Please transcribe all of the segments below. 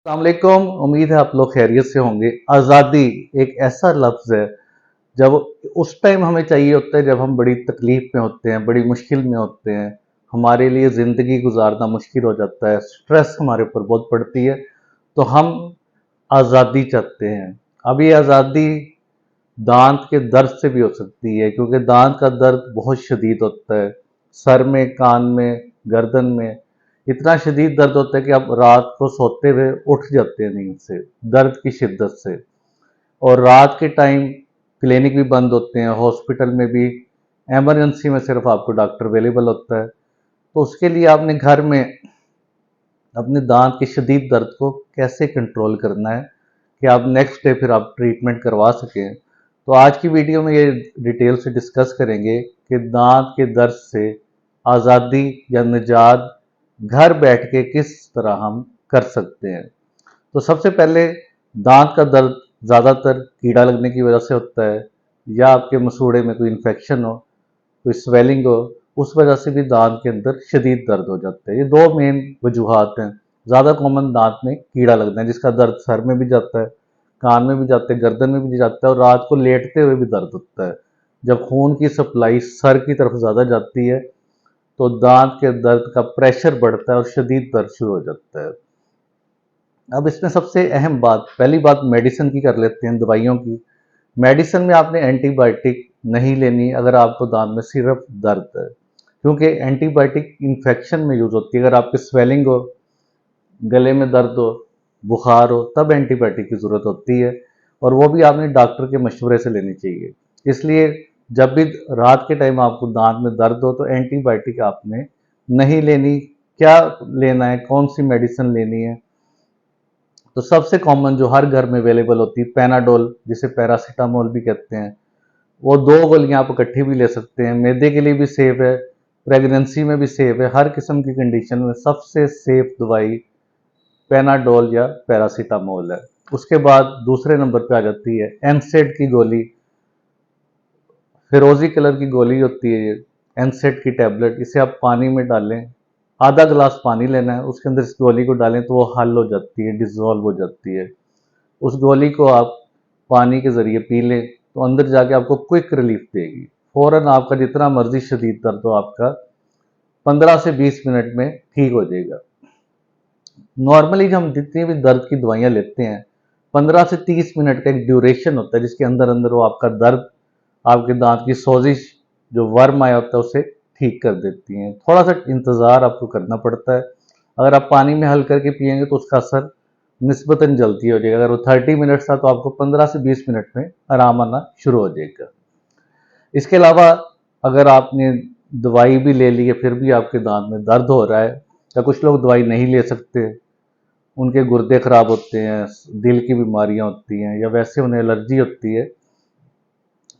अस्सलामुअलैकुम। उम्मीद है आप लोग खैरियत से होंगे। आज़ादी एक ऐसा लफ्ज़ है, जब उस टाइम हमें चाहिए होता है जब हम बड़ी तकलीफ में होते हैं, बड़ी मुश्किल में होते हैं, हमारे लिए ज़िंदगी गुजारना मुश्किल हो जाता है, स्ट्रेस हमारे ऊपर बहुत पड़ती है, तो हम आज़ादी चाहते हैं। अब ये आज़ादी दांत के दर्द से भी हो सकती है, क्योंकि दांत का दर्द बहुत शदीद होता है। सर में, कान में, गर्दन में इतना शदीद दर्द होता है कि आप रात को सोते हुए उठ जाते हैं नींद से, दर्द की शिद्दत से। और रात के टाइम क्लिनिक भी बंद होते हैं, हॉस्पिटल में भी इमरजेंसी में सिर्फ आपको डॉक्टर अवेलेबल होता है। तो उसके लिए आपने घर में अपने दांत के शदीद दर्द को कैसे कंट्रोल करना है कि आप नेक्स्ट डे फिर आप ट्रीटमेंट करवा सकें। तो आज की वीडियो में ये डिटेल से डिस्कस करेंगे कि दांत के दर्द से आज़ादी या निजात घर बैठ के किस तरह हम कर सकते हैं। तो सबसे पहले, दांत का दर्द ज़्यादातर कीड़ा लगने की वजह से होता है, या आपके मसूड़े में कोई इन्फेक्शन हो, कोई स्वेलिंग हो, उस वजह से भी दांत के अंदर शदीद दर्द हो जाता है। ये दो मेन वजूहात हैं। ज़्यादा कॉमन दांत में कीड़ा लगना है, जिसका दर्द सर में भी जाता है, कान में भी जाता है, गर्दन में भी जाता है, और रात को लेटते हुए भी दर्द होता है। जब खून की सप्लाई सर की तरफ ज़्यादा जाती है, तो दांत के दर्द का प्रेशर बढ़ता है और शदीद दर्द शुरू हो जाता है। अब इसमें सबसे अहम बात, पहली बात मेडिसिन की कर लेते हैं, दवाइयों की। मेडिसिन में आपने एंटीबायोटिक नहीं लेनी अगर आपको दांत में सिर्फ दर्द है, क्योंकि एंटीबायोटिक इन्फेक्शन में यूज़ होती है। अगर आपकी स्वेलिंग हो, गले में दर्द हो, बुखार हो, तब एंटीबायोटिक की ज़रूरत होती है, और वो भी आपने डॉक्टर के मशवरे से लेनी चाहिए। इसलिए जब भी रात के टाइम आपको दांत में दर्द हो, तो एंटीबायोटिक आपने नहीं लेनी। क्या लेना है, कौन सी मेडिसिन लेनी है? तो सबसे कॉमन जो हर घर में अवेलेबल होती है, पैनाडोल, जिसे पैरासीटामोल भी कहते हैं। वो दो गोलियां आप इकट्ठी भी ले सकते हैं। मैदे के लिए भी सेफ है, प्रेगनेंसी में भी सेफ है, हर किस्म की कंडीशन में सबसे सेफ दवाई पैनाडोल या पैरासीटामोल है। उसके बाद दूसरे नंबर पे आ जाती है एनसेड की गोली। फिरोजी कलर की गोली होती है ये, एनसेड की टैबलेट। इसे आप पानी में डालें, आधा गिलास पानी लेना है, उसके अंदर इस गोली को डालें तो वो हल हो जाती है, डिजोल्व हो जाती है। उस गोली को आप पानी के ज़रिए पी लें, तो अंदर जाके आपको क्विक रिलीफ देगी। फ़ौरन आपका जितना मर्जी शदीद दर्द हो, आपका 15 से 20 मिनट में ठीक हो जाएगा। नॉर्मली हम जितनी भी दर्द की दवाइयाँ लेते हैं, 15 से 30 मिनट का एक ड्यूरेशन होता है, जिसके अंदर अंदर वो आपका दर्द, आपके दांत की सोजिश, जो वर्म आया होता है, उसे ठीक कर देती हैं। थोड़ा सा इंतज़ार आपको करना पड़ता है। अगर आप पानी में हल करके पिएंगे तो उसका असर निस्बतन जल्दी हो जाएगा। अगर वो 30 मिनट था, तो आपको 15 से 20 मिनट में आराम आना शुरू हो जाएगा। इसके अलावा अगर आपने दवाई भी ले ली है, फिर भी आपके दांत में दर्द हो रहा है, या कुछ लोग दवाई नहीं ले सकते, उनके गुर्दे खराब होते हैं, दिल की बीमारियां होती हैं, या वैसे उन्हें एलर्जी होती है,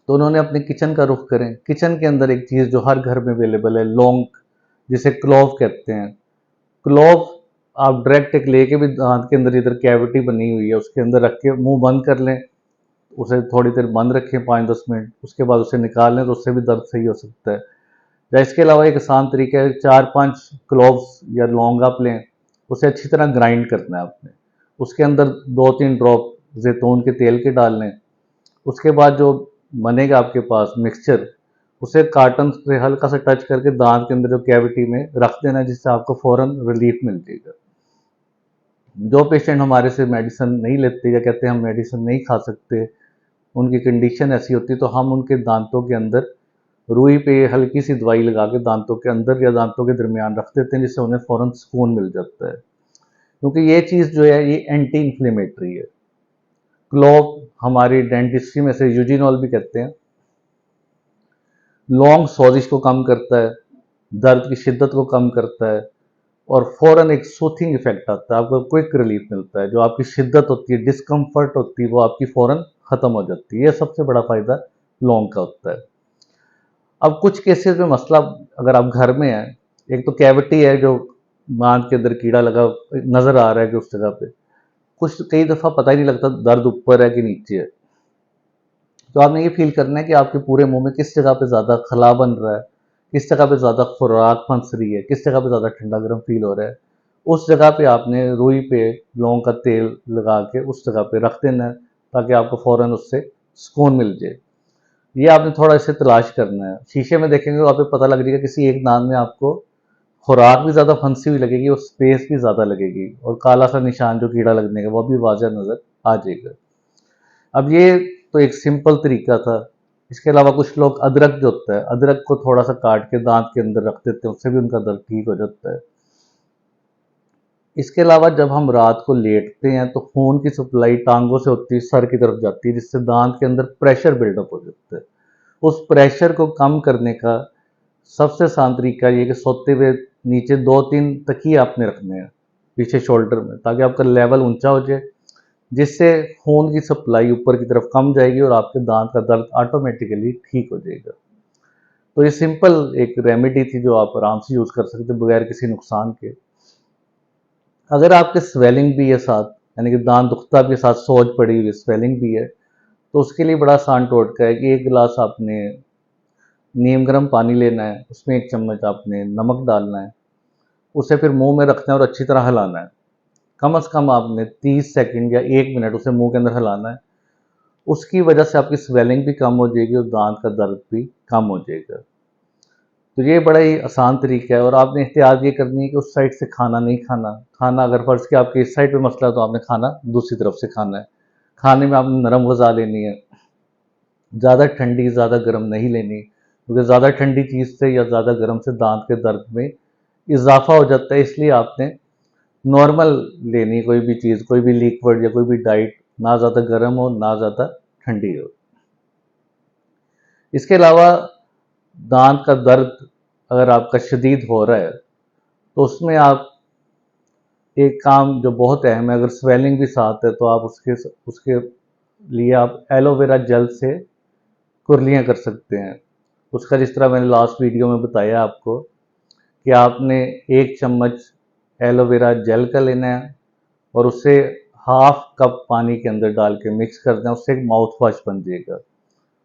तो उन्होंने अपने किचन का रुख करें। किचन के अंदर एक चीज़ जो हर घर में अवेलेबल है, लौंग, जिसे क्लोव कहते हैं। क्लोव आप डायरेक्ट एक लेके भी दांत के अंदर इधर कैविटी बनी हुई है, उसके अंदर रख के मुंह बंद कर लें, उसे थोड़ी देर बंद रखें 5-10 मिनट, उसके बाद उसे निकाल लें, तो उससे भी दर्द सही हो सकता है। या इसके अलावा एक आसान तरीका है, 4-5 क्लोव्स या लौंग आप लें, उसे अच्छी तरह ग्राइंड करना है आपने। उसके अंदर 2-3 ड्रॉप जैतून के तेल के डाल लें। उसके बाद जो बनेगा आपके पास मिक्सचर, उसे कार्टन से हल्का सा टच करके दांत के अंदर जो कैविटी में रख देना है, जिससे आपको फ़ौरन रिलीफ मिल जाएगा। जो पेशेंट हमारे से मेडिसिन नहीं लेते, या कहते हैं हम मेडिसिन नहीं खा सकते, उनकी कंडीशन ऐसी होती है, तो हम उनके दांतों के अंदर रुई पे हल्की सी दवाई लगा के दांतों के अंदर या दांतों के दरमियान रख देते हैं, जिससे उन्हें फ़ौरन सुकून मिल जाता है। क्योंकि ये चीज़ जो है, ये एंटी इन्फ्लेमेटरी है। क्लोव हमारी डेंटिस्ट्री में से यूजिनॉल भी कहते हैं। लौंग सोजिश को कम करता है, दर्द की शिद्दत को कम करता है, और फ़ौरन एक सूथिंग इफेक्ट आता है, आपको क्विक रिलीफ मिलता है। जो आपकी शिद्दत होती है, डिस्कम्फर्ट होती है, वो आपकी फ़ौरन ख़त्म हो जाती है। ये सबसे बड़ा फ़ायदा लौंग का होता है। अब कुछ केसेस में मसला, अगर आप घर में हैं, एक तो कैविटी है, जो दांत के अंदर कीड़ा लगा नज़र आ रहा है कि उस जगह पे, कुछ कई दफ़ा पता ही नहीं लगता दर्द ऊपर है कि नीचे है। तो आपने ये फील करना है कि आपके पूरे मुंह में किस जगह पे ज़्यादा खला बन रहा है, किस जगह पे ज़्यादा खुराक फंस रही है, किस जगह पे ज़्यादा ठंडा गर्म फील हो रहा है। उस जगह पे आपने रुई पे लौंग का तेल लगा के उस जगह पे रख देना है, ताकि आपको फ़ौरन उससे सुकून मिल जाए। ये आपने थोड़ा इसे तलाश करना है। शीशे में देखेंगे तो आपको पता लग जाएगा किसी एक दांत में आपको खुराक भी ज़्यादा फंसी हुई लगेगी और स्पेस भी ज़्यादा लगेगी, और काला सा निशान जो कीड़ा लगने का वो भी वाज़ह नज़र आ जाएगा। अब ये तो एक सिंपल तरीका था। इसके अलावा कुछ लोग अदरक जो होता है, अदरक को थोड़ा सा काट के दांत के अंदर रख देते हैं, उससे भी उनका दर्द ठीक हो जाता है। इसके अलावा जब हम रात को लेटते हैं तो खून की सप्लाई टांगों से होती है, सर की तरफ जाती है, जिससे दांत के अंदर प्रेशर बिल्डअप हो जाता है। उस प्रेशर को कम करने का सबसे आसान तरीका ये कि सोते हुए नीचे 2-3 तकिए आपने रखने हैं पीछे शोल्डर में, ताकि आपका लेवल ऊंचा हो जाए, जिससे खून की सप्लाई ऊपर की तरफ कम जाएगी और आपके दांत का दर्द ऑटोमेटिकली ठीक हो जाएगा। तो ये सिंपल एक रेमेडी थी जो आप आराम से यूज़ कर सकते हैं बगैर किसी नुकसान के। अगर आपके स्वेलिंग भी है साथ, यानी कि दांत दुखता भी है साथ, सोज पड़ी हुई है, स्वेलिंग भी है, तो उसके लिए बड़ा आसान टोटका है कि 1 गिलास आपने नीम गर्म पानी लेना है, उसमें 1 चम्मच आपने नमक डालना है, उसे फिर मुंह में रखना है और अच्छी तरह हिलाना है। कम से कम आपने 30 सेकंड या 1 मिनट उसे मुंह के अंदर हिलाना है। उसकी वजह से आपकी स्वेलिंग भी कम हो जाएगी और दांत का दर्द भी कम हो जाएगा। तो ये बड़ा ही आसान तरीका है, और आपने एहतियात ये करनी है कि उस साइड से खाना नहीं खाना। खाना अगर फर्ज कि आपके इस साइड पे मसला है तो आपने खाना दूसरी तरफ से खाना है। खाने में आपने नरम गज़ा लेनी है, ज़्यादा ठंडी ज़्यादा गर्म नहीं लेनी, क्योंकि ज़्यादा ठंडी चीज़ से या ज़्यादा गर्म से दांत के दर्द में इजाफा हो जाता है। इसलिए आपने नॉर्मल लेनी कोई भी चीज़, कोई भी लिक्विड या कोई भी डाइट, ना ज़्यादा गर्म हो ना ज़्यादा ठंडी हो। इसके अलावा दांत का दर्द अगर आपका शदीद हो रहा है तो उसमें आप एक काम जो बहुत अहम है, अगर स्वेलिंग भी साथ है तो आप उसके उसके लिए आप एलोवेरा जेल से कुर्लियाँ कर सकते हैं। उसका जिस तरह मैंने लास्ट वीडियो में बताया आपको कि आपने 1 चम्मच एलोवेरा जेल का लेना है और उसे हाफ कप पानी के अंदर डाल के मिक्स कर दें, उससे एक माउथ वॉश बन जाएगा।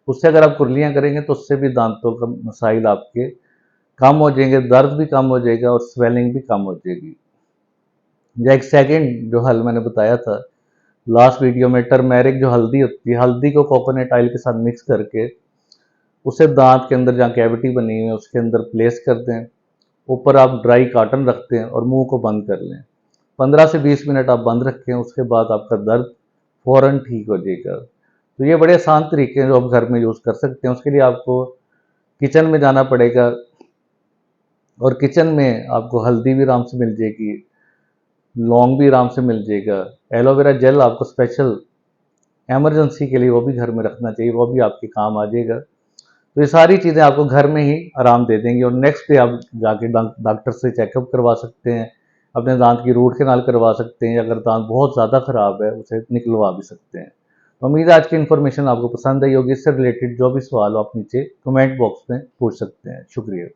उससे अगर आप कुर्लियाँ करेंगे तो उससे भी दांतों का मसाइल आपके कम हो जाएंगे, दर्द भी कम हो जाएगा और स्वेलिंग भी कम हो जाएगी। या एक सेकंड जो हल मैंने बताया था लास्ट वीडियो में, टर्मेरिक जो हल्दी होती है, हल्दी को कोकोनट ऑयल के साथ मिक्स करके उसे दांत के अंदर जहाँ कैविटी बनी हुई है उसके अंदर प्लेस कर दें। ऊपर आप ड्राई कॉटन रखते हैं और मुंह को बंद कर लें। 15 से 20 मिनट आप बंद रखें, उसके बाद आपका दर्द फ़ौरन ठीक हो जाएगा। तो ये बड़े आसान तरीके हैं जो आप घर में यूज़ कर सकते हैं। उसके लिए आपको किचन में जाना पड़ेगा, और किचन में आपको हल्दी भी आराम से मिल जाएगी, लौंग भी आराम से मिल जाएगा। एलोवेरा जेल आपको स्पेशल इमरजेंसी के लिए वो भी घर में रखना चाहिए, वो भी आपके काम आ जाएगा। तो ये सारी चीज़ें आपको घर में ही आराम दे देंगी, और नेक्स्ट डे आप जाके डॉक्टर से चेकअप करवा सकते हैं, अपने दांत की रूट कैनाल करवा सकते हैं, अगर दांत बहुत ज़्यादा ख़राब है उसे निकलवा भी सकते हैं। तो उम्मीद है आज की इन्फॉर्मेशन आपको पसंद आई होगी। इससे रिलेटेड जो भी सवाल हो आप नीचे कमेंट बॉक्स में पूछ सकते हैं। शुक्रिया।